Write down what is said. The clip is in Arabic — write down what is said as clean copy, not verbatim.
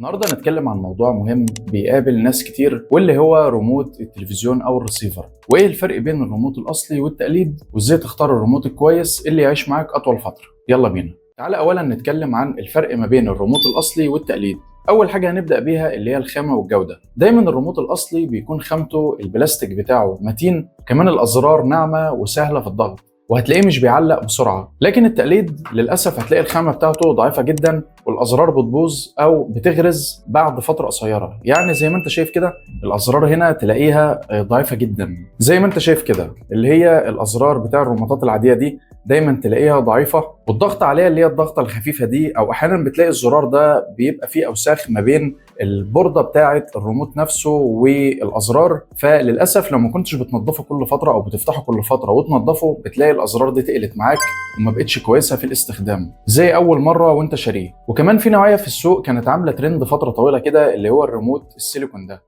النهارده هنتكلم عن موضوع مهم بيقابل ناس كتير، واللي هو ريموت التلفزيون او الريسيفر. وايه الفرق بين الريموت الاصلي والتقليد، وازاي تختار الريموت الكويس اللي يعيش معاك اطول فتره. يلا بينا. تعالى اولا نتكلم عن الفرق ما بين الريموت الاصلي والتقليد. اول حاجه هنبدا بيها اللي هي الخامه والجوده. دايما الريموت الاصلي بيكون خامته البلاستيك بتاعه متين، كمان الازرار ناعمه وسهله في الضغط، وهتلاقيه مش بيعلق بسرعه. لكن التقليد للاسف هتلاقي الخامه بتاعته ضعيفه جدا، والازرار بتبوظ او بتغرز بعد فتره قصيره. يعني زي ما انت شايف كده، الازرار هنا تلاقيها ضعيفه جدا. زي ما انت شايف كده، اللي هي الازرار بتاع الريموتات العاديه دي دايما تلاقيها ضعيفه، والضغط عليها اللي هي الضغطه الخفيفه دي، او احيانا بتلاقي الزرار ده بيبقى فيه اوساخ ما بين البورده بتاعه الريموت نفسه والازرار. فللاسف لو ما كنتش بتنضفه كل فتره او بتفتحه كل فتره وتنضفه، بتلاقي الازرار دي تقلت معاك وما بقتش كويسه في الاستخدام زي اول مره وانت شاريه. وكمان في نوعيه في السوق كانت عامله ترند فتره طويله كده، اللي هو الريموت السيليكون ده.